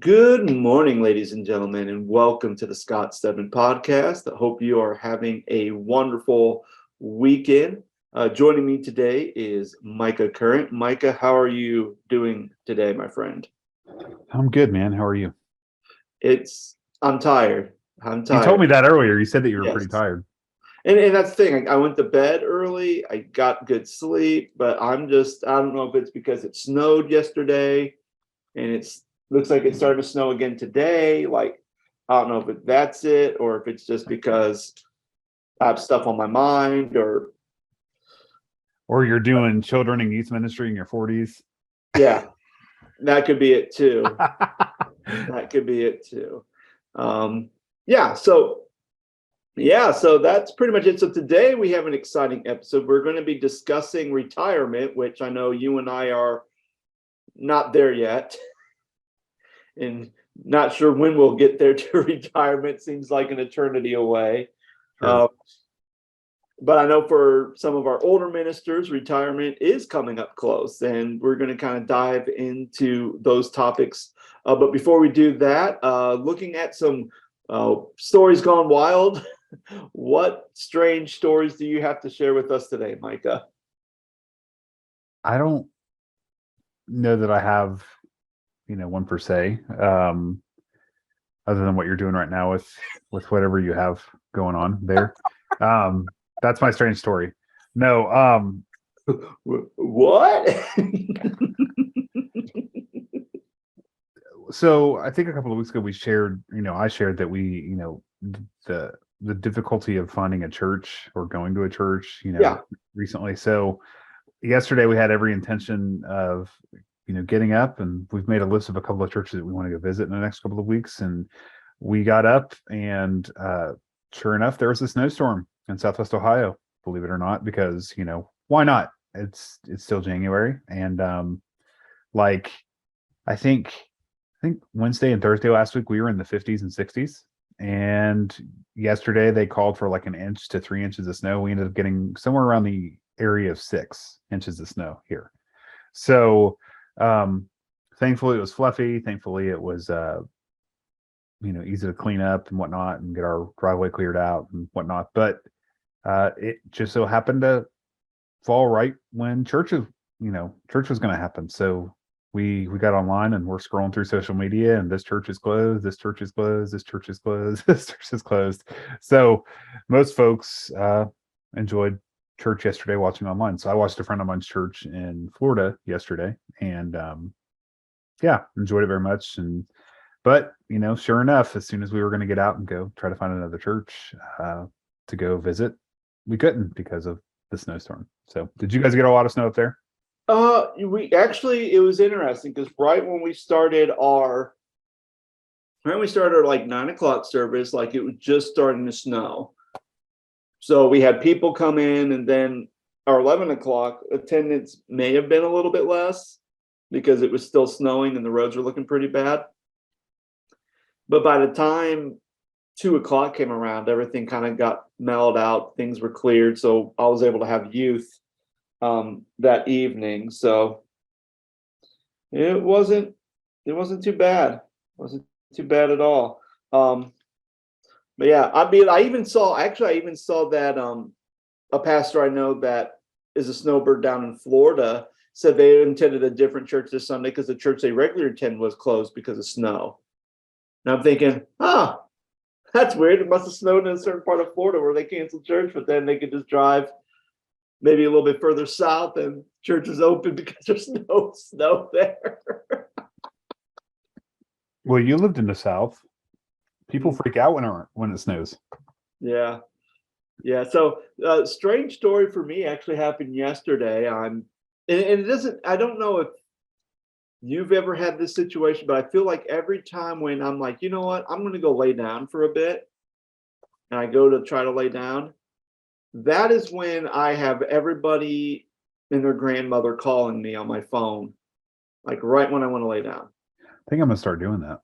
Good morning, ladies and gentlemen, and welcome to the Stedman podcast. I hope you are having a wonderful weekend. Joining me today is Micah Current. Micah, how are you doing today, my friend? I'm good, man. How are you? I'm tired. You told me that earlier. You said that you were pretty Yes. tired. And that's the thing. I went to bed early. I got good sleep, but I don't know if it's because it snowed yesterday and looks like it's starting to snow again today. Like, I don't know if that's it or if it's just because I have stuff on my mind or you're doing children and youth ministry in your 40s. Yeah, that could be it too. That could be it too. So that's pretty much it. So today we have an exciting episode. We're going to be discussing retirement, which I know you and I are not there yet. And not sure when we'll get there to retirement. Seems like an eternity away. Sure. But I know for some of our older ministers, retirement is coming up close, and we're going to kind of dive into those topics. But before we do that, looking at some stories gone wild, what strange stories do you have to share with us today, Micah? I don't know that I have one per se, other than what you're doing right now with whatever you have going on there. That's my strange story. No. What? So I think a couple of weeks ago I shared that we, the difficulty of finding a church or going to a church, recently. So yesterday we had every intention of getting up, and we've made a list of a couple of churches that we want to go visit in the next couple of weeks. And we got up, and sure enough, there was a snowstorm in Southwest Ohio, believe it or not, because, why not? It's still January. And I think Wednesday and Thursday last week, we were in the 50s and 60s. And yesterday they called for like 1 inch to 3 inches of snow. We ended up getting somewhere around the area of 6 inches of snow here. So thankfully it was fluffy. Thankfully it was easy to clean up and whatnot and get our driveway cleared out and whatnot. But it just so happened to fall right when church was going to happen. So we got online and we're scrolling through social media, and this church is closed, this church is closed, this church is closed, this church is closed. So most folks enjoyed church yesterday watching online. So I watched a friend of mine's church in Florida yesterday, and enjoyed it very much. But sure enough, as soon as we were going to get out and go try to find another church to go visit, we couldn't because of the snowstorm. So did you guys get a lot of snow up there? It was interesting because right when we started our like 9 o'clock service, like it was just starting to snow. So we had people come in, and then our 11 o'clock attendance may have been a little bit less because it was still snowing and the roads were looking pretty bad. But by the time 2 o'clock came around, everything kind of got mellowed out. Things were cleared. So I was able to have youth that evening. So it wasn't too bad. It wasn't too bad at all. But yeah, I even saw that a pastor I know that is a snowbird down in Florida said they attended a different church this Sunday because the church they regularly attend was closed because of snow. And I'm thinking, that's weird. It must have snowed in a certain part of Florida where they canceled church, but then they could just drive maybe a little bit further south and church is open because there's no snow there. Well, you lived in the South. People freak out when it snows. Yeah. So strange story for me actually happened yesterday. And it doesn't, I don't know if you've ever had this situation, but I feel like every time when I'm like, you know what, I'm going to go lay down for a bit, and I go to try to lay down, that is when I have everybody and their grandmother calling me on my phone, like right when I want to lay down. I think I'm going to start doing that.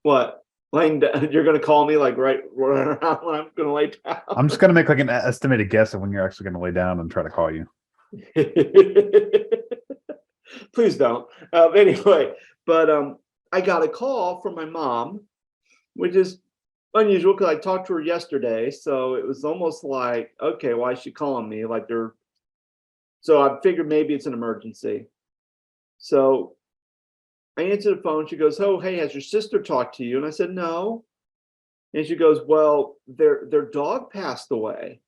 What? Laying down? You're going to call me like right around when I'm going to lay down? I'm just going to make like an estimated guess of when you're actually going to lay down and try to call you. Please don't. Anyway, but I got a call from my mom, which is unusual because I talked to her yesterday. So it was almost like, okay, why is she calling me? Like so I figured maybe it's an emergency. So I answered the phone. She goes, "Oh, hey, has your sister talked to you?" And I said, "No." And she goes, "Well, their dog passed away."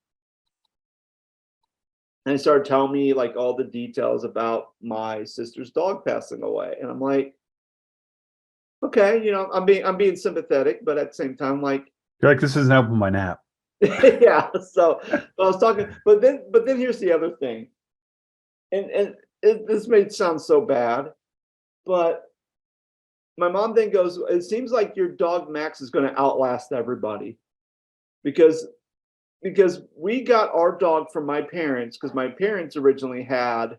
And they started telling me like all the details about my sister's dog passing away. And I'm like, okay, I'm being sympathetic, but at the same time, like, You're like, this isn't helping my nap. yeah. So I was talking, but then here's the other thing, and this may sound so bad, but my mom then goes, "It seems like your dog Max is going to outlast everybody because we got our dog from my parents because my parents originally had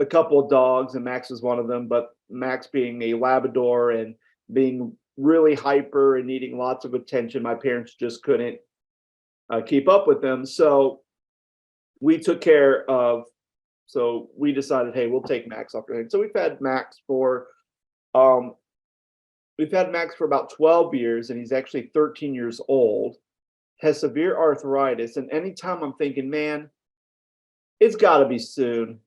a couple of dogs and Max was one of them, but Max being a Labrador and being really hyper and needing lots of attention, my parents just couldn't keep up with them. So we took care of. So we decided, hey, we'll take Max off your hands. So um, we've had Max for about 12 years, and he's actually 13 years old. Has severe arthritis, and anytime I'm thinking, man, it's got to be soon.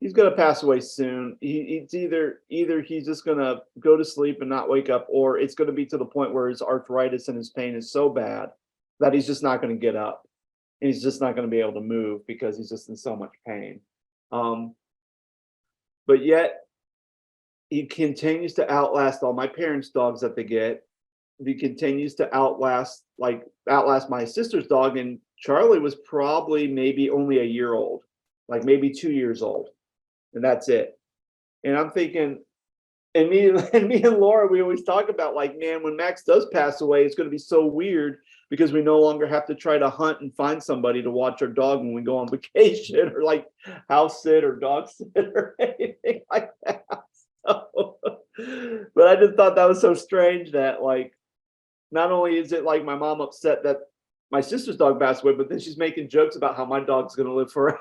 He's gonna pass away soon. It's either he's just gonna go to sleep and not wake up, or it's gonna be to the point where his arthritis and his pain is so bad that he's just not gonna get up. And he's just not gonna be able to move because he's just in so much pain. Um, but yet he continues to outlast all my parents' dogs that they get. He continues to outlast my sister's dog, and Charlie was probably maybe only a year old, like maybe 2 years old, and that's it. And I'm thinking, and me and Laura, we always talk about like, man, when Max does pass away, it's going to be so weird because we no longer have to try to hunt and find somebody to watch our dog when we go on vacation or like house sit or dog sit or anything like that. So, but I just thought that was so strange that like, not only is it like my mom upset that my sister's dog passed away, but then she's making jokes about how my dog's going to live forever.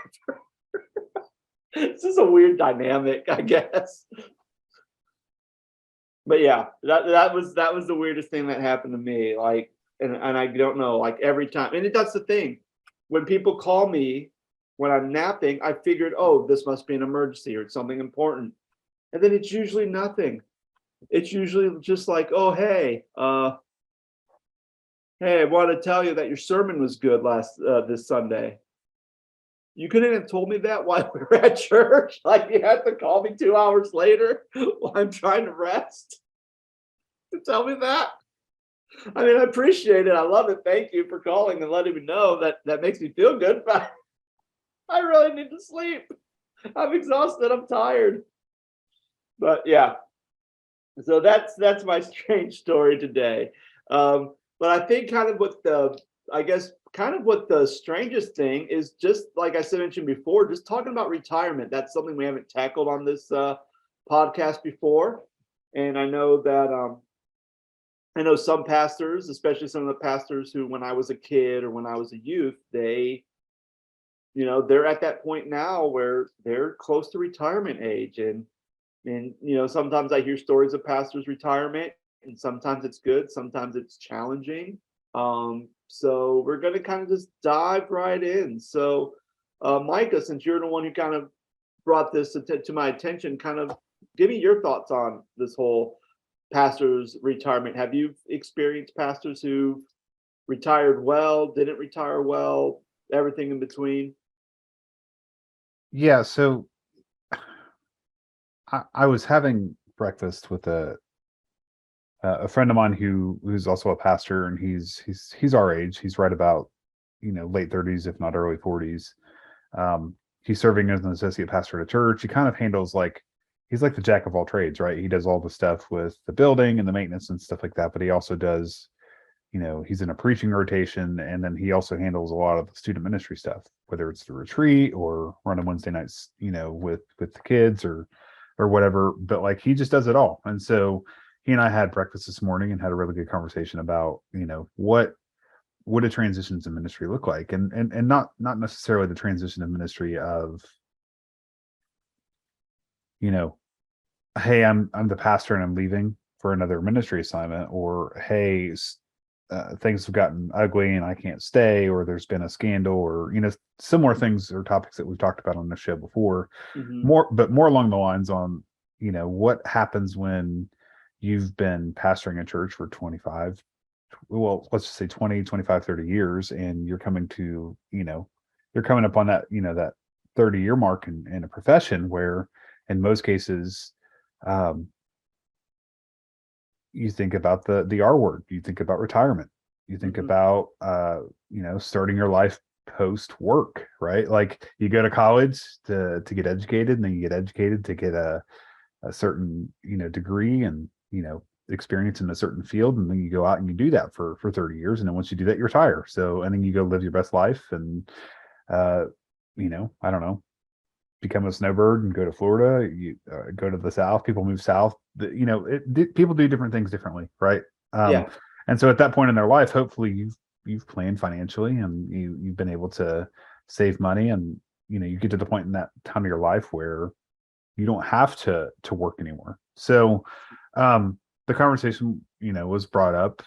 It's just a weird dynamic, I guess. But yeah, that was the weirdest thing that happened to me. Like, and I don't know, like every time, and that's the thing. When people call me when I'm napping, I figured, oh, this must be an emergency or it's something important, and then it's usually nothing. It's usually just like, oh, hey, hey, I want to tell you that your sermon was good this Sunday. You couldn't have told me that while we were at church. Like you had to call me 2 hours later while I'm trying to rest to tell me that. I mean, I appreciate it. I love it. Thank you for calling and letting me know. That makes me feel good. But I really need to sleep. I'm exhausted. I'm tired. But yeah, so that's my strange story today. But I think kind of what the strangest thing is, just like I mentioned before, just talking about retirement. That's something we haven't tackled on this podcast before, and I know that I know some pastors, especially some of the pastors who, when I was a kid or when I was a youth, they're at that point now where they're close to retirement age, and sometimes I hear stories of pastors' retirement, and sometimes it's good, sometimes it's challenging. So we're going to kind of just dive right in. So, Micah, since you're the one who kind of brought this to my attention, kind of give me your thoughts on this whole pastors' retirement. Have you experienced pastors who retired well, didn't retire well, everything in between? Yeah, so I was having breakfast with a friend of mine who's also a pastor, and he's our age. He's right about late 30s, if not early 40s. He's serving as an associate pastor at a church. He kind of handles he's like the jack of all trades, right? He does all the stuff with the building and the maintenance and stuff like that, but he also does, he's in a preaching rotation, and then he also handles a lot of the student ministry stuff, whether it's the retreat or running Wednesday nights, with the kids or whatever. But like he just does it all. And so he and I had breakfast this morning and had a really good conversation about, what a transition to ministry look like, and not necessarily the transition of ministry of, hey, I'm the pastor and I'm leaving for another ministry assignment, or hey, things have gotten ugly and I can't stay, or there's been a scandal, or similar things or topics that we've talked about on the show before. Hmm. More along the lines on what happens when you've been pastoring a church for 25, well, let's just say 20, 25, 30 years, and you're coming up on that 30-year mark in a profession where in most cases, um, you think about the R word, you think about retirement, you think Hmm. about starting your life post work, right? Like you go to college to get educated, and then you get educated to get a certain degree and experience in a certain field, and then you go out and you do that for 30 years, and then once you do that you retire. So and then you go live your best life, and uh I don't know, become a snowbird and go to Florida. You go to the South. People move south. People do different things differently, right? Um, Yeah. and so at that point in their life, hopefully you've planned financially, and you've been able to save money, and you get to the point in that time of your life where you don't have to work anymore. So the conversation was brought up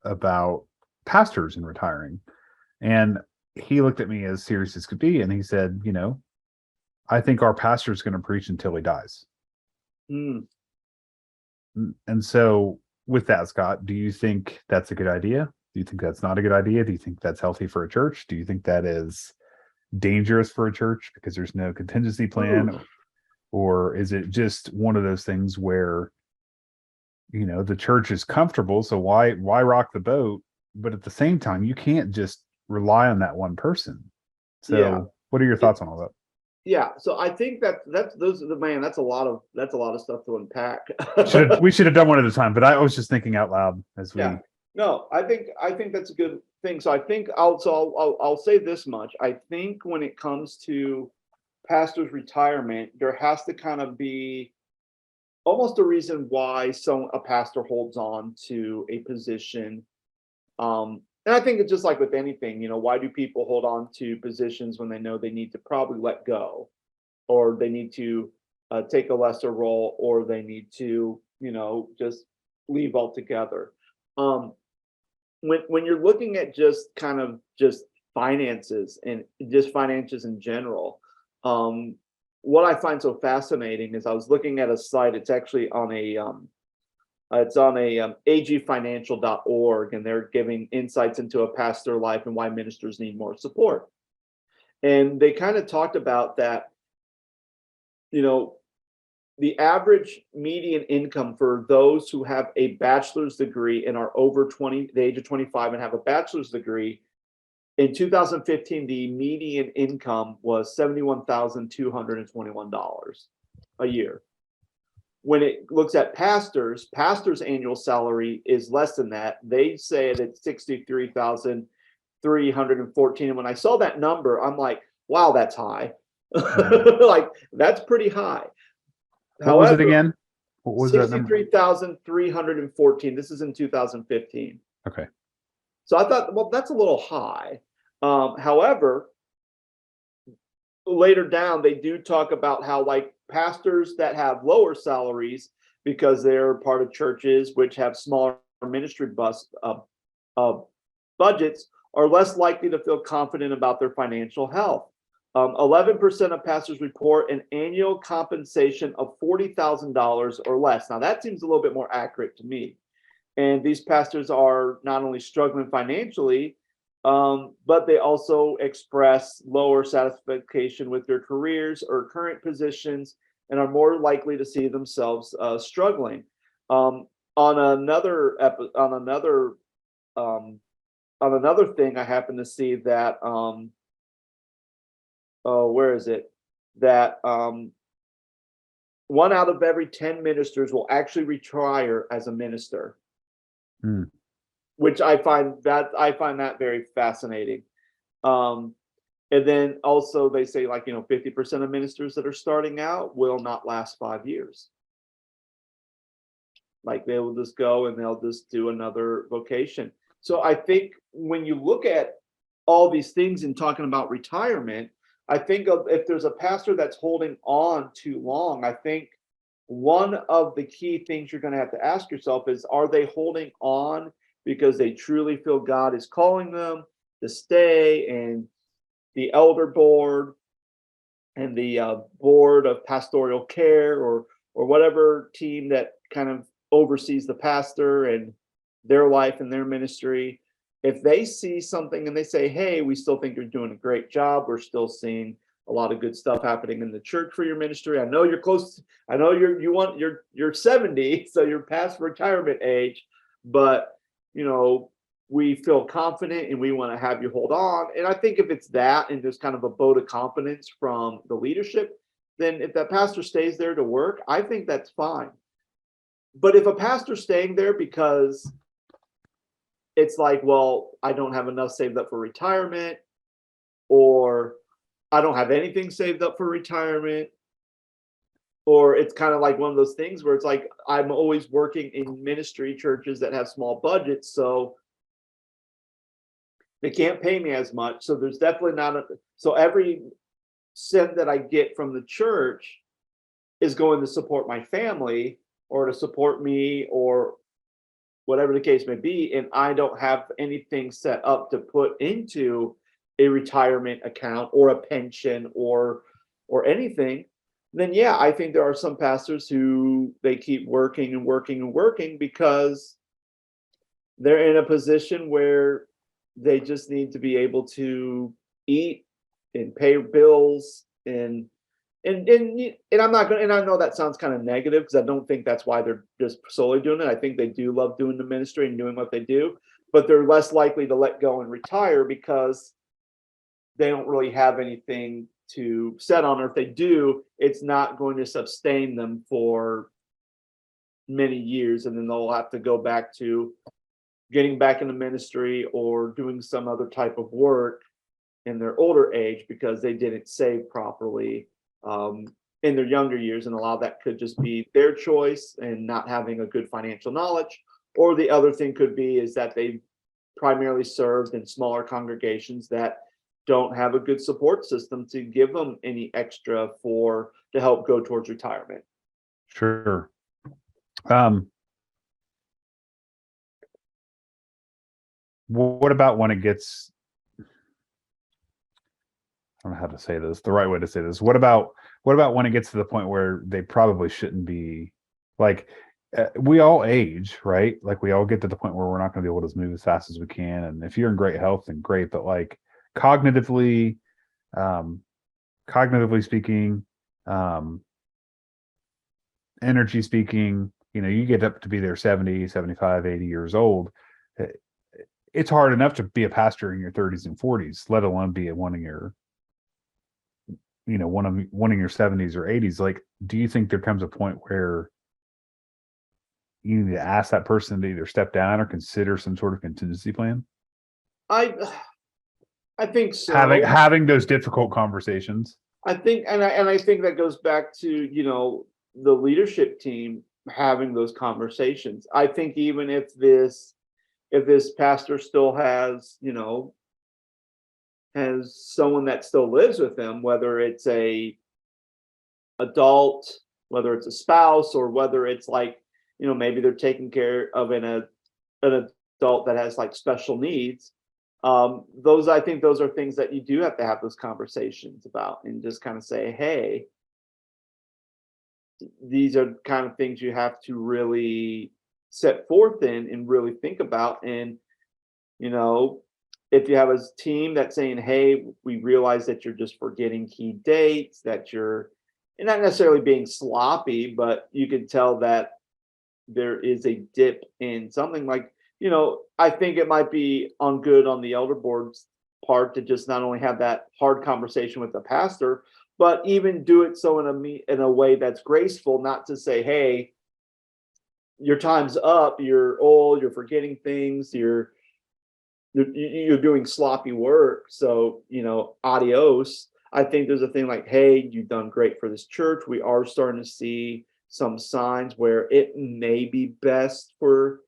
about pastors and retiring, and he looked at me as serious as could be, and he said, I think our pastor is going to preach until he dies. Mm. And so, with that, Scott, do you think that's a good idea? Do you think that's not a good idea? Do you think that's healthy for a church? Do you think that is dangerous for a church because there's no contingency plan? Ooh. Or is it just one of those things where, the church is comfortable, so why rock the boat? But at the same time, you can't just rely on that one person. Yeah. So, what are your It, thoughts on all that? yeah. So I think that's those are the man. That's a lot of stuff to unpack. We should have done one at a time, but I was just thinking out loud as Yeah. we. No, I think that's a good thing. So I think I'll say this much. I think when it comes to pastor's retirement, there has to kind of be almost a reason why a pastor holds on to a position. And I think it's just like with anything, why do people hold on to positions when they know they need to probably let go, or they need to take a lesser role, or they need to, just leave altogether. Um, when you're looking at just kind of just finances and just finances in general, um, what I find so fascinating is I was looking at a site. It's actually on a agfinancial.org, and they're giving insights into a pastor life and why ministers need more support. And they kind of talked about that, you know, the average median income for those who have a bachelor's degree and are over the age of 25 and have a bachelor's degree, in 2015, the median income was $71,221 a year. When it looks at pastors' annual salary is less than that. They say it's 63,314. And when I saw that number, I'm like, wow, that's high. Mhm. Like, that's pretty high. What was it However, again? What was that number? 63,314. This is in 2015. Okay. So I thought, well, that's a little high. However, later down, they do talk about how, like, pastors that have lower salaries because they're part of churches which have smaller ministry uh, budgets are less likely to feel confident about their financial health. 11% of pastors report an annual compensation of $40,000 or less. Now, that seems a little bit more accurate to me. And these pastors are not only struggling financially, but they also express lower satisfaction with their careers or current positions and are more likely to see themselves struggling. Um, on another um, on another thing, I happen to see that where is it? That 1 out of every 10 ministers will actually retire as a minister, Hmm. which I find that very fascinating. Um, and then also they say, like, 50% of ministers that are starting out will not last 5 years. Like, they will just go and they'll just do another vocation. So I think when you look at all these things and talking about retirement, I think if there's a pastor that's holding on too long, I think one of the key things you're going to have to ask yourself is, are they holding on because they truly feel God is calling them to stay, and the elder board and the board of pastoral care, or whatever team that kind of oversees the pastor and their life and their ministry, if they see something and they say, hey, we still think you're doing a great job, we're still seeing a lot of good stuff happening in the church for your ministry. I know you're close. I know you're 70, so you're past retirement age, but we feel confident and we want to have you hold on. And I think if it's that, and there's kind of a vote of confidence from the leadership, then if that pastor stays there to work, I think that's fine. But if a pastor's staying there because it's like, well, I don't have enough saved up for retirement, or I don't have anything saved up for retirement, or it's kind of like one of those things where it's like, I'm always working in ministry churches that have small budgets, so they can't pay me as much. So there's definitely not so every cent that I get from the church is going to support my family or to support me or whatever the case may be. And I don't have anything set up to put into a retirement account or a pension or anything. Then yeah, I think there are some pastors who they keep working and working and working because they're in a position where they just need to be able to eat and pay bills, and I'm not gonna, and I know that sounds kind of negative because I don't think that's why they're just solely doing it. I think they do love doing the ministry and doing what they do, but they're less likely to let go and retire because they don't really have anything to set on, or if they do, it's not going to sustain them for many years, and then they'll have to go back to getting back into ministry or doing some other type of work in their older age because they didn't save properly in their younger years. And a lot of that could just be their choice and not having a good financial knowledge. Or the other thing could be is that they primarily served in smaller congregations that don't have a good support system to give them any extra to help go towards retirement. Sure. What about when it gets, I don't know how to say this, the right way to say this. What about when it gets to the point where they probably shouldn't be, like, we all age, right? Like we all get to the point where we're not going to be able to move as fast as we can. And if you're in great health, then great. But like cognitively speaking, energy speaking, you get up to be there 70, 75, 80 years old. It's hard enough to be a pastor in your 30s and 40s, let alone be one of your, one of your 70s or 80s. Like, do you think there comes a point where you need to ask that person to either step down or consider some sort of contingency plan? I think so. Having those difficult conversations. I think, and I think that goes back to the leadership team having those conversations. I think even if this pastor still has someone that still lives with them, whether it's a adult, whether it's a spouse, or whether it's like maybe they're taking care of an adult that has like special needs. I think those are things that you do have to have those conversations about, and just kind of say, hey, these are kind of things you have to really set forth in and really think about. And if you have a team that's saying, hey, we realize that you're just forgetting key dates, that you're not necessarily being sloppy, but you can tell that there is a dip in something, like, I think it might be on the elder board's part to just not only have that hard conversation with the pastor, but even do it so in a way that's graceful, not to say, hey, your time's up, you're old, you're forgetting things, you're doing sloppy work, so adios. I think there's a thing like, hey, you've done great for this church. We are starting to see some signs where it may be best for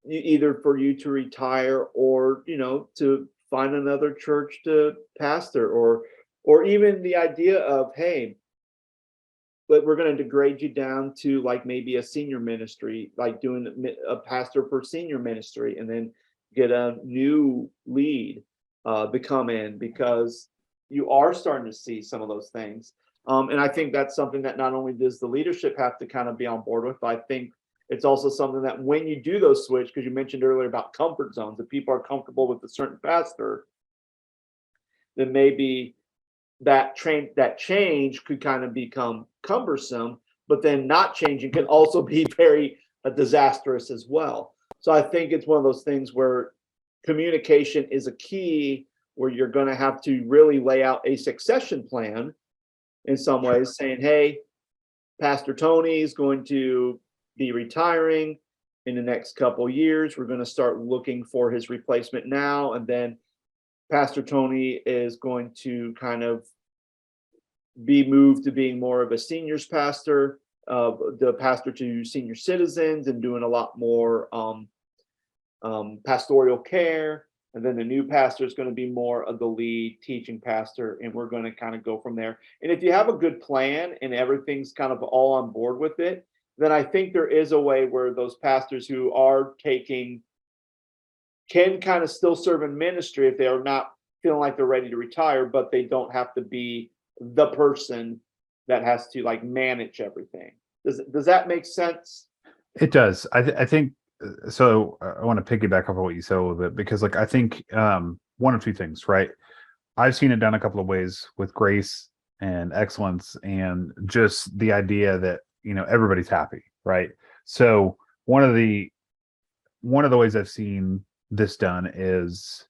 either for you to retire, or to find another church to pastor, or even the idea of, hey, but we're going to degrade you down to like maybe a senior ministry, like doing a pastor for senior ministry, and then get a new lead to come in, because you are starting to see some of those things. And I think that's something that not only does the leadership have to kind of be on board with, but I think it's also something that when you do those switch, because you mentioned earlier about comfort zones, if people are comfortable with a certain pastor, then maybe that change could kind of become cumbersome, but then not changing can also be very disastrous as well. So I think it's one of those things where communication is a key, where you're going to have to really lay out a succession plan in some ways, saying, hey, Pastor Tony is going to be retiring in the next couple of years. We're going to start looking for his replacement now. And then Pastor Tony is going to kind of be moved to being more of a seniors pastor, the pastor to senior citizens, and doing a lot more pastoral care. And then the new pastor is going to be more of the lead teaching pastor, and we're going to kind of go from there. And if you have a good plan and everything's kind of all on board with it, then I think there is a way where those pastors who are taking can kind of still serve in ministry if they are not feeling like they're ready to retire, but they don't have to be the person that has to like manage everything. Does that make sense? It does. I think so. I want to piggyback off of what you said a little bit, because like I think one of two things, right? I've seen it done a couple of ways with grace and excellence, and just the idea that, you know, everybody's happy, right? So one of the ways I've seen this done is,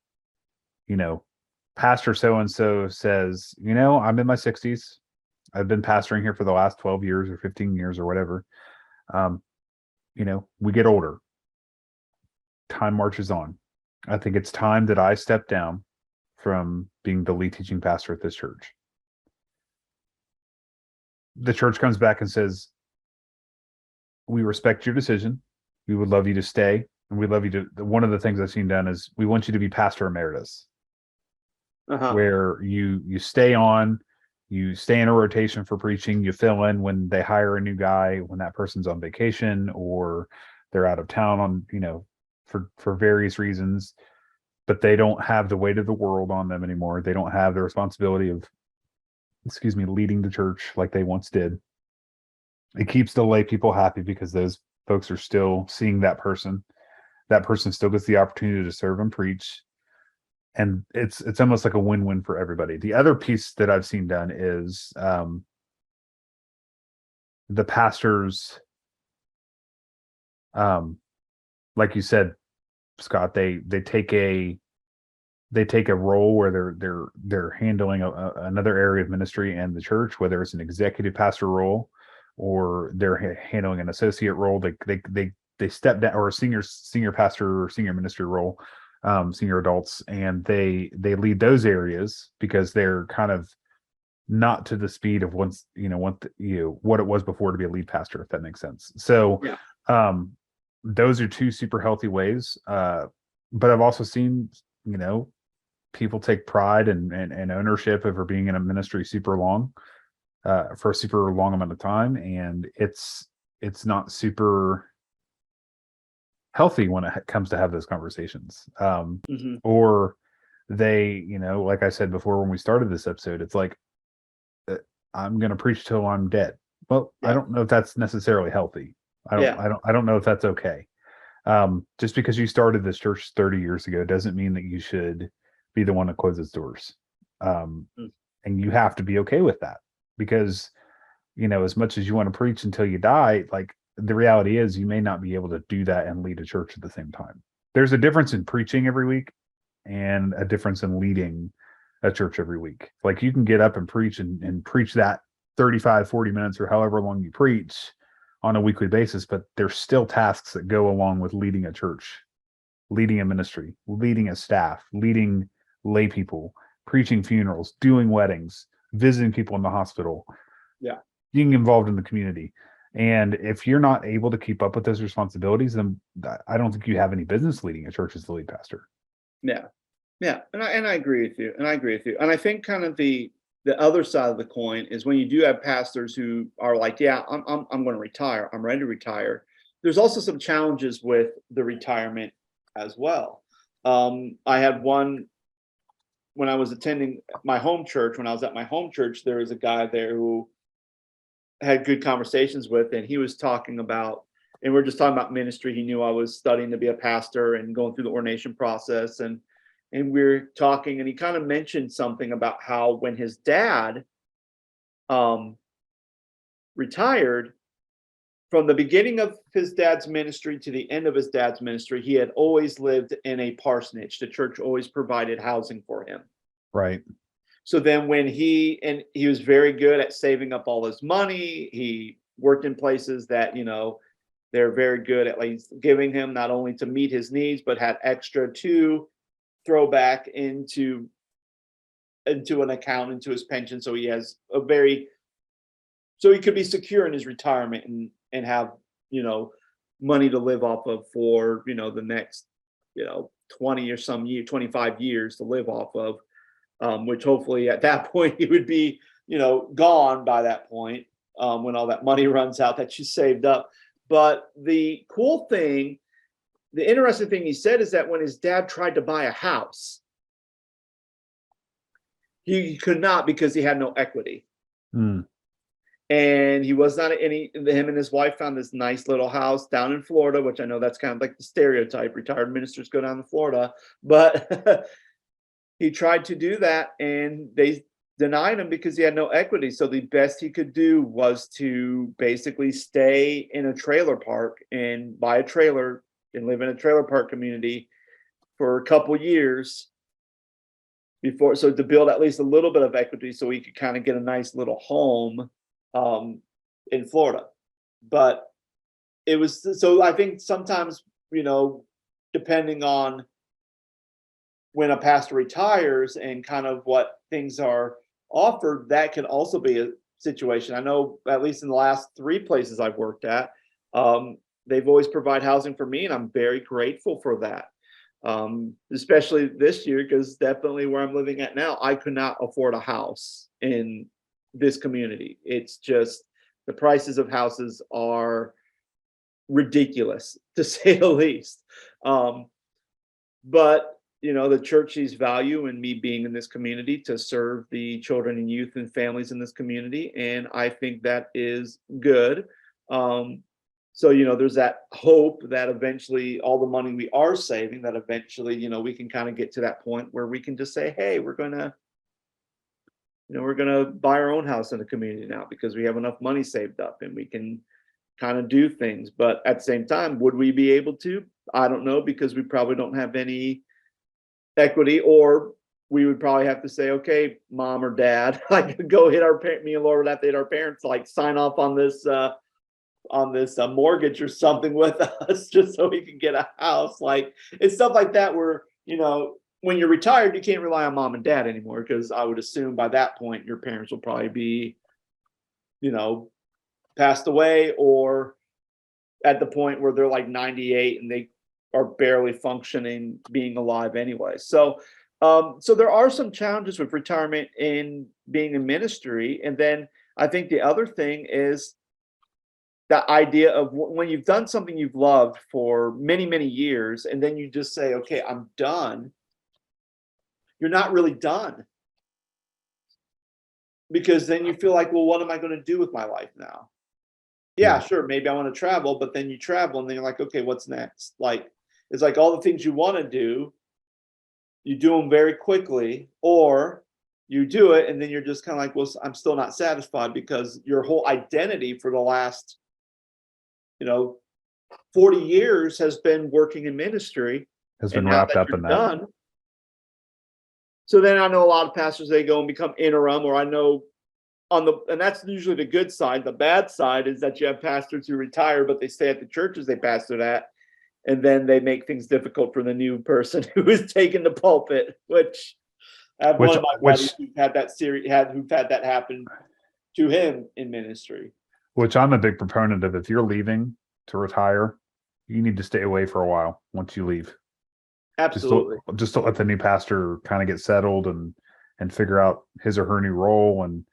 you know, Pastor so and so says, you know, I'm in my 60s. I've been pastoring here for the last 12 years or 15 years or whatever. You know, we get older. Time marches on. I think it's time that I step down from being the lead teaching pastor at this church. The church comes back and says, we respect your decision. We would love you to stay. And we'd love you to, one of the things I've seen done is we want you to be pastor emeritus, where you stay on, you stay in a rotation for preaching, you fill in when they hire a new guy, when that person's on vacation or they're out of town on, you know, for various reasons, but they don't have the weight of the world on them anymore. They don't have the responsibility of, leading the church like they once did. It keeps the lay people happy because those folks are still seeing that person. That person still gets the opportunity to serve and preach. And it's almost like a win-win for everybody. The other piece that I've seen done is the pastors, like you said, Scott, they take a role where they're handling another area of ministry and the church, whether it's an executive pastor role or they're handling an associate role. They step down, or a senior pastor or senior ministry role, senior adults, and they lead those areas because they're kind of not to the speed of what it was before to be a lead pastor, if that makes sense. So yeah. Those are two super healthy ways. But I've also seen, you know, people take pride and ownership over being in a ministry super long, for a super long amount of time, and it's not super healthy when it comes to have those conversations. Or they, you know, like I said before when we started this episode, it's like, I'm going to preach till I'm dead. Well, yeah. I don't know if that's necessarily healthy. I don't know if that's okay. Just because you started this church 30 years ago doesn't mean that you should be the one that closes doors. And you have to be okay with that, because, you know, as much as you want to preach until you die, like, the reality is you may not be able to do that and lead a church at the same time. There's a difference in preaching every week and a difference in leading a church every week. Like, you can get up and preach and preach that 35, 40 minutes or however long you preach on a weekly basis, but there's still tasks that go along with leading a church, leading a ministry, leading a staff, leading lay people, preaching funerals, doing weddings, visiting people in the hospital, being involved in the community. And if you're not able to keep up with those responsibilities, then I don't think you have any business leading a church as the lead pastor. Yeah. And I agree with you. And I think kind of the the other side of the coin is when you do have pastors who are like, yeah, I'm going to retire. I'm ready to retire. There's also some challenges with the retirement as well. I had one when I was attending my home church. When I was at my home church, there was a guy there who had good conversations with, and he was talking about, and we're just talking about ministry. He knew I was studying to be a pastor and going through the ordination process, and we're talking, and he kind of mentioned something about how when his dad retired, from the beginning of his dad's ministry to the end of his dad's ministry, he had always lived in a parsonage. The church always provided housing for him. Right. So then when he was very good at saving up all his money. He worked in places that, they're very good at like giving him not only to meet his needs, but had extra to throw back into an account, into his pension. So he has so he could be secure in his retirement and have, money to live off of for, the next, 20 or 25 years to live off of, which hopefully at that point he would be, gone by that point, when all that money runs out that you saved up. But the interesting thing he said is that when his dad tried to buy a house, he could not because he had no equity. Mm. And he was not him and his wife found this nice little house down in Florida, which I know that's kind of like the stereotype. Retired ministers go down to Florida, but he tried to do that and they denied him because he had no equity. So the best he could do was to basically stay in a trailer park and buy a trailer and live in a trailer park community for a couple years so to build at least a little bit of equity so he could kind of get a nice little home in Florida. But it was, so I think sometimes, depending on when a pastor retires and kind of what things are offered, that can also be a situation. I know at least in the last 3 places I've worked at, they've always provide housing for me, and I'm very grateful for that. Especially this year, because definitely where I'm living at now, I could not afford a house in this community. It's just the prices of houses are ridiculous, to say the least. But the church sees value in me being in this community to serve the children and youth and families in this community, and I think that is good. So there's that hope that eventually all the money we are saving, that eventually we can kind of get to that point where we can just say, hey, we're gonna buy our own house in the community now because we have enough money saved up and we can kind of do things. But at the same time, would we be able to? I don't know, because we probably don't have any equity, or we would probably have to say, okay, mom or dad, like go hit me and Laura would have to hit our parents, like sign off on this mortgage or something with us just so we can get a house. Like it's stuff like that where, when you're retired, you can't rely on mom and dad anymore, because I would assume by that point your parents will probably be, passed away, or at the point where they're like 98 and they are barely functioning, being alive anyway. So there are some challenges with retirement in being in ministry. And then I think the other thing is the idea of when you've done something you've loved for many, many years, and then you just say, okay, I'm done. You're not really done, because then you feel like, well, what am I going to do with my life now? Yeah, sure, maybe I want to travel, but then you travel and then you're like, okay, what's next? Like, it's like all the things you want to do, you do them very quickly, or you do it and then you're just kind of like, well, I'm still not satisfied, because your whole identity for the last 40 years has been working in ministry, has been wrapped up in that. Done. So then I know a lot of pastors, they go and become interim, or I know and that's usually the good side. The bad side is that you have pastors who retire, but they stay at the churches they pastored at, and then they make things difficult for the new person who is taking the pulpit, which I have one of my buddies who've had that happen to him in ministry. Which I'm a big proponent of. If you're leaving to retire, you need to stay away for a while once you leave. Absolutely. Just to let the new pastor kind of get settled and and figure out his or her new role and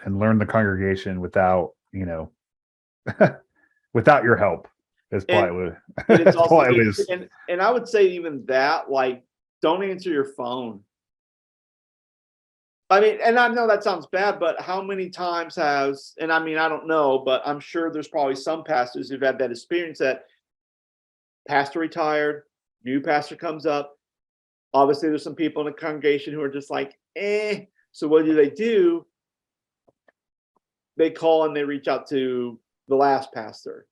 learn the congregation without, without your help, as politely And it's as also, politely as and I would say even that, like, don't answer your phone. I mean, and I know that sounds bad, but how many times has, and I mean, I don't know, but I'm sure there's probably some pastors who've had that experience that pastor retired, new pastor comes up. Obviously, there's some people in the congregation who are just like, eh. So what do? They call and they reach out to the last pastor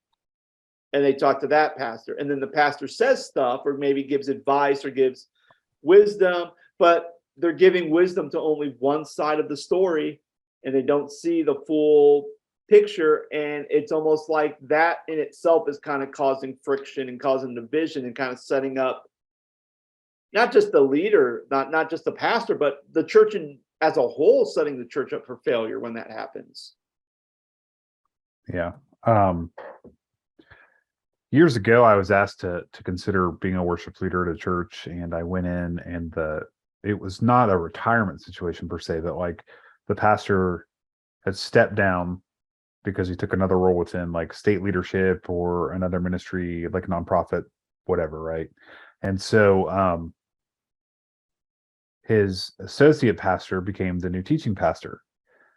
and they talk to that pastor. And then the pastor says stuff or maybe gives advice or gives wisdom, but they're giving wisdom to only one side of the story and they don't see the full picture. And it's almost like that in itself is kind of causing friction and causing division and kind of setting up not just the leader, not just the pastor, but the church as a whole, setting the church up for failure when that happens. Yeah. Years ago, I was asked to consider being a worship leader at a church, and I went in, and it was not a retirement situation per se, but like the pastor had stepped down because he took another role within like state leadership or another ministry, like nonprofit, whatever, right? And so his associate pastor became the new teaching pastor.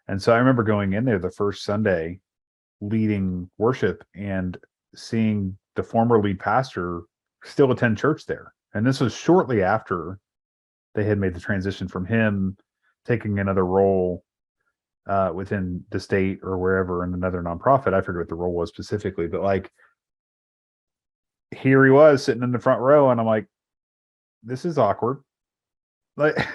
And so I remember going in there the first Sunday leading worship and seeing the former lead pastor still attend church there. And this was shortly after they had made the transition from him taking another role within the state or wherever in another nonprofit. I forget what the role was specifically, but like here he was sitting in the front row, and I'm like, this is awkward. Like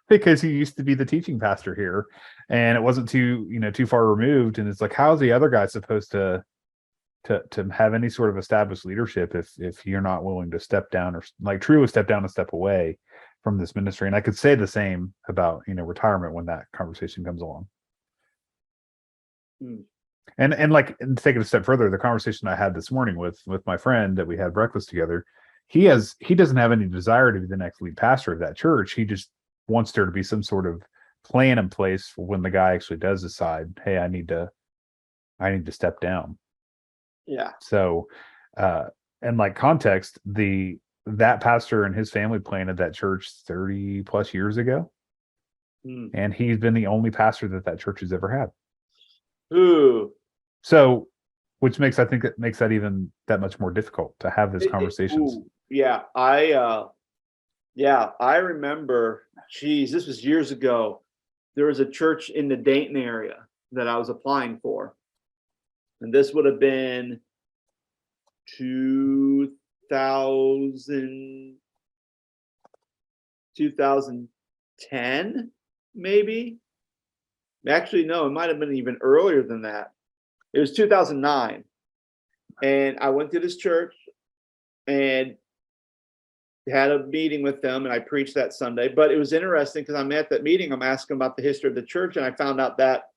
because he used to be the teaching pastor here and it wasn't too far removed. And it's like, how's the other guy supposed to have any sort of established leadership if you're not willing to step down or like truly step down and step away from this ministry? And I could say the same about retirement when that conversation comes along. And like, and to take it a step further, the conversation I had this morning with my friend that we had breakfast together, he doesn't have any desire to be the next lead pastor of that church. He just wants there to be some sort of plan in place for when the guy actually does decide, hey, I need to step down. Yeah. So, and like context, that pastor and his family planted that church 30 plus years ago. And he's been the only pastor that church has ever had. Ooh. So, which makes that even that much more difficult to have these conversations. Yeah. I remember, geez, this was years ago. There was a church in the Dayton area that I was applying for. And this would have been 2010, maybe. Actually, no, it might have been even earlier than that. It was 2009. And I went to this church and had a meeting with them, and I preached that Sunday. But it was interesting because I'm at that meeting, I'm asking about the history of the church, and I found out that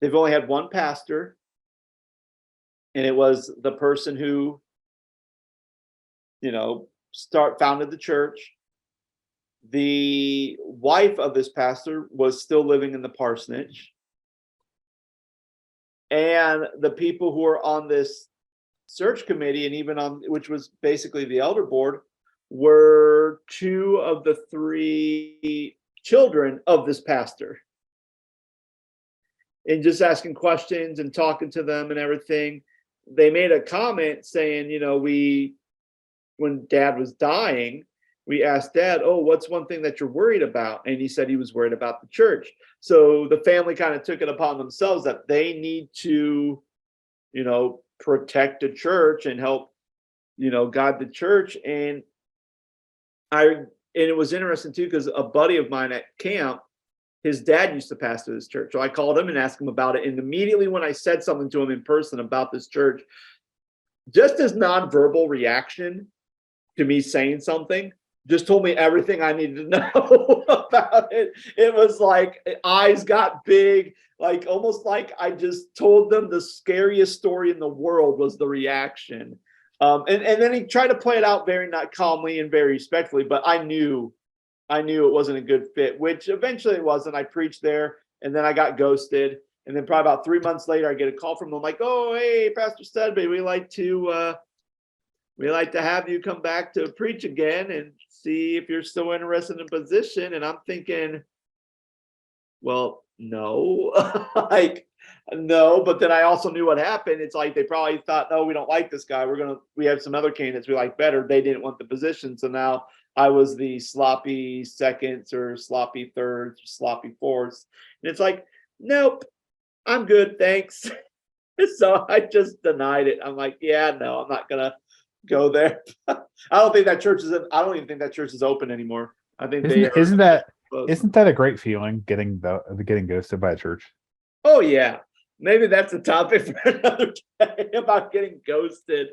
they've only had one pastor, and it was the person who, founded the church. The wife of this pastor was still living in the parsonage. And the people who are on this search committee, and even on, which was basically the elder board, were two of the three children of this pastor. And just asking questions and talking to them and everything, they made a comment saying, when Dad was dying, we asked Dad, oh, what's one thing that you're worried about? And he said he was worried about the church. So the family kind of took it upon themselves that they need to, protect the church and help, guide the church. And it was interesting too, because a buddy of mine at camp, his dad used to pastor this church. So I called him and asked him about it. And immediately when I said something to him in person about this church, just his nonverbal reaction to me saying something just told me everything I needed to know about it. It was like eyes got big, like almost like I just told them the scariest story in the world was the reaction. And then he tried to play it out very not calmly and very respectfully, but I knew I knew it wasn't a good fit, which eventually it wasn't. I preached there and then I got ghosted. And then probably about 3 months later, I get a call from them like, oh, hey, Pastor Stedman, we like to have you come back to preach again and see if you're still interested in position. And I'm thinking, well, no, like, no. But then I also knew what happened. It's like they probably thought, no, we don't like this guy. We have some other candidates we like better. They didn't want the position. So now I was the sloppy seconds or sloppy thirds, or sloppy fourths. And it's like, nope, I'm good. Thanks. So I just denied it. I'm like, yeah, no, I'm not going to go there. I don't even think that church is open anymore. I think Isn't closed. that a great feeling, getting ghosted by a church? Oh yeah, maybe that's a topic for another day about getting ghosted.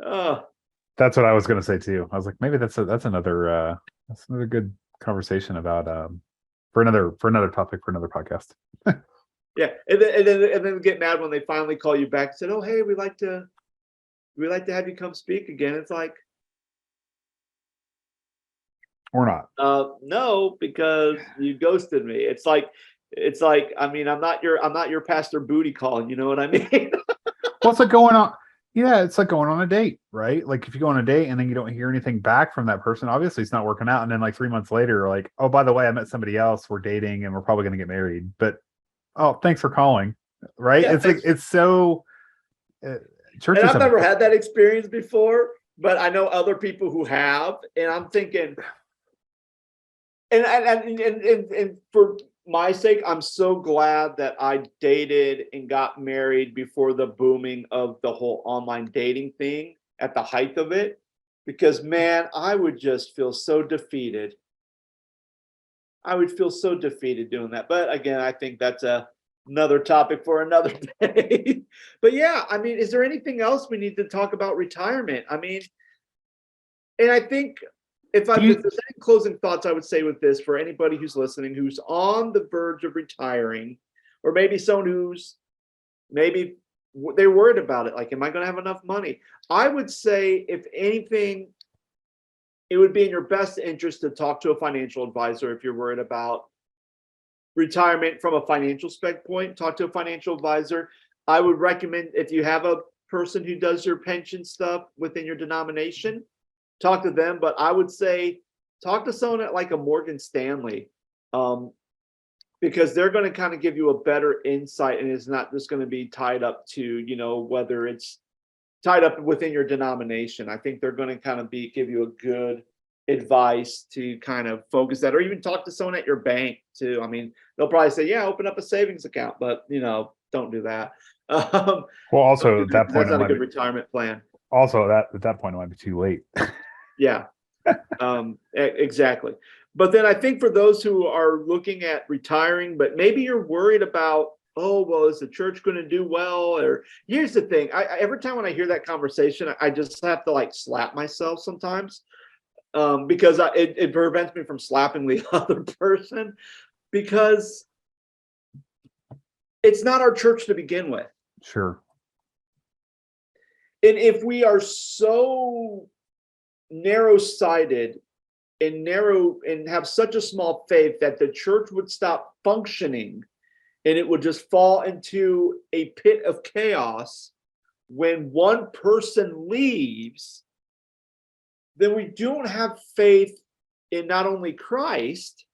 Oh, That's what I was going to say too. I was like, maybe that's another good conversation about for another topic for another podcast. yeah, and then get mad when they finally call you back and said, "Oh, hey, we'd like to have you come speak again." It's like, Or not. no, because you ghosted me. It's like, I mean, I'm not your pastor booty calling. You know what I mean? Well, it's like going on. Yeah, it's like going on a date, right? Like if you go on a date and then you don't hear anything back from that person, obviously it's not working out. And then like 3 months later, like, oh, by the way, I met somebody else. We're dating and we're probably going to get married. But oh, thanks for calling, right? Yeah, it's like it's so. Churches and I've have never had that experience before, but I know other people who have, and I'm thinking, and for my sake, I'm so glad that I dated and got married before the booming of the whole online dating thing at the height of it, because man, I would just feel so defeated. I would feel so defeated doing that. But again, I think that's another topic for another day. But yeah, I mean, is there anything else we need to talk about retirement? I mean, and I think if there's any closing thoughts, I would say with this for anybody who's listening, who's on the verge of retiring, or maybe someone who's maybe they're worried about it. Like, am I going to have enough money? I would say, if anything, it would be in your best interest to talk to a financial advisor if you're worried about retirement from a financial point. Talk to a financial advisor. I would recommend, if you have a person who does your pension stuff within your denomination, talk to them. But I would say talk to someone at like a Morgan Stanley, because they're going to kind of give you a better insight, and it's not just going to be tied up to, whether it's tied up within your denomination. I think they're going to kind of give you a good advice to kind of focus that, or even talk to someone at your bank too. I mean, they'll probably say, yeah, open up a savings account, but don't do that. Well, also at that point, that's not a good retirement plan. Also, at that point, it might be too late. Yeah, exactly. But then I think for those who are looking at retiring, but maybe you're worried about, oh, well, is the church going to do well? Or here's the thing. Every time when I hear that conversation, I just have to like slap myself sometimes, because it prevents me from slapping the other person, because it's not our church to begin with. Sure. And if we are so narrow-sighted and have such a small faith that the church would stop functioning and it would just fall into a pit of chaos when one person leaves, then we don't have faith in not only Christ,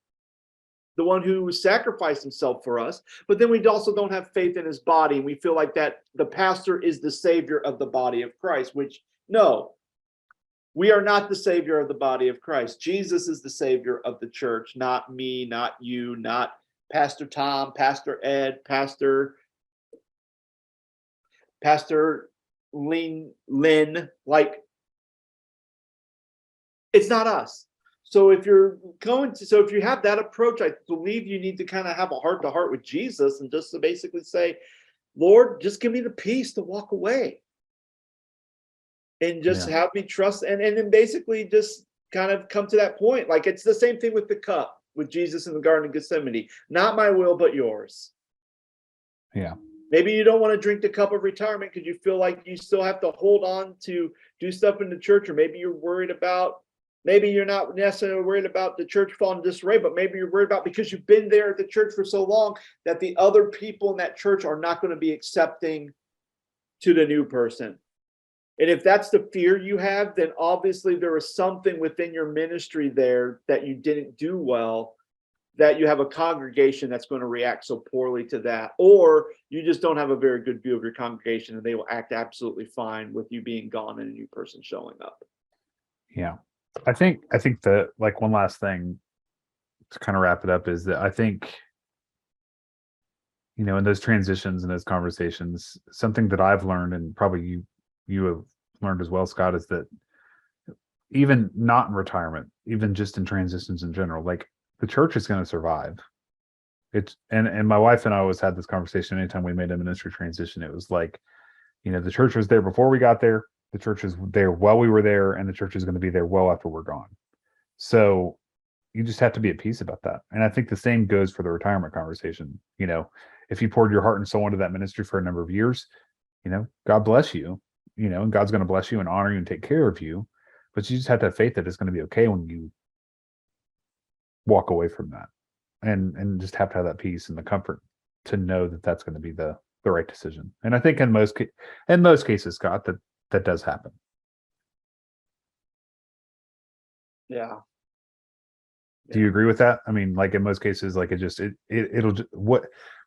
the one who sacrificed himself for us, but then we also don't have faith in his body. And we feel like that the pastor is the savior of the body of Christ, which no, we are not the savior of the body of Christ. Jesus is the savior of the church, not me, not you, not Pastor Tom, Pastor Ed, Pastor Lynn. Like, it's not us. So if you have that approach, I believe you need to kind of have a heart to heart with Jesus and just to basically say, Lord, just give me the peace to walk away. And just have me trust, and then basically just kind of come to that point. Like, it's the same thing with the cup with Jesus in the Garden of Gethsemane. Not my will, but yours. Yeah. Maybe you don't want to drink the cup of retirement because you feel like you still have to hold on to do stuff in the church, or maybe you're worried about Maybe you're not necessarily worried about the church falling in disarray, but maybe you're worried about, because you've been there at the church for so long, that the other people in that church are not going to be accepting to the new person. And if that's the fear you have, then obviously there is something within your ministry there that you didn't do well, that you have a congregation that's going to react so poorly to that, or you just don't have a very good view of your congregation and they will act absolutely fine with you being gone and a new person showing up. Yeah. I think that, like, one last thing to kind of wrap it up is that I think, in those transitions and those conversations, something that I've learned, and probably you have learned as well, Scott, is that even not in retirement, even just in transitions in general, like, the church is going to survive. It's and my wife and I always had this conversation anytime we made a ministry transition. It was like, the church was there before we got there, the church is there while we were there, and the church is going to be there well after we're gone. So you just have to be at peace about that. And I think the same goes for the retirement conversation. If you poured your heart and soul into that ministry for a number of years, God bless you, and God's going to bless you and honor you and take care of you. But you just have to have faith that it's going to be okay when you walk away from that, and just have to have that peace and the comfort to know that that's going to be the right decision. And I think in most cases, Scott, that does happen. Yeah. Do you agree with that? I mean, like, in most cases, like, it'll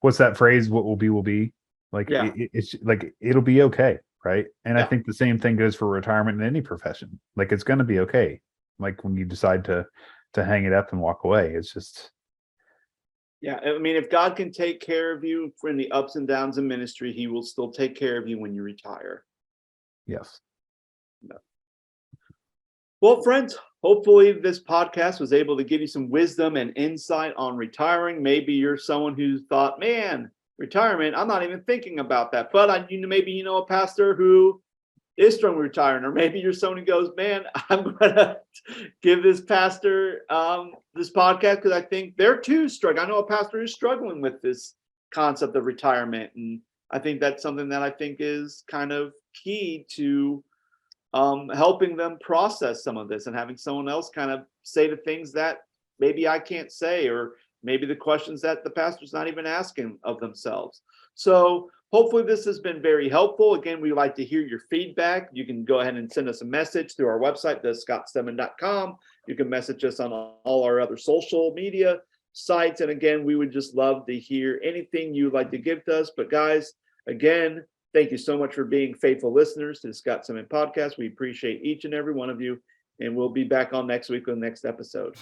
what's that phrase? What will be. Like, yeah. It's like, it'll be okay, right? And Yeah. I think the same thing goes for retirement in any profession. Like, it's going to be okay. Like, when you decide to hang it up and walk away, it's just. Yeah, I mean, if God can take care of you in the ups and downs of ministry, he will still take care of you when you retire. Yes. No. Well, friends, hopefully this podcast was able to give you some wisdom and insight on retiring. Maybe you're someone who thought, man, retirement, I'm not even thinking about that. But maybe you know a pastor who is struggling with retiring, or maybe you're someone who goes, man, I'm going to give this pastor this podcast because I think they're too struggling. I know a pastor who's struggling with this concept of retirement, and I think that's something that I think is kind of key to helping them process some of this, and having someone else kind of say the things that maybe I can't say, or maybe the questions that the pastor's not even asking of themselves. So hopefully this has been very helpful. Again, we like to hear your feedback. You can go ahead and send us a message through our website, thescottstedman.com. You can message us on all our other social media sites. And again, we would just love to hear anything you'd like to give to us. But guys, again, thank you so much for being faithful listeners to the Scott Stedman podcast. We appreciate each and every one of you. And we'll be back on next week with the next episode.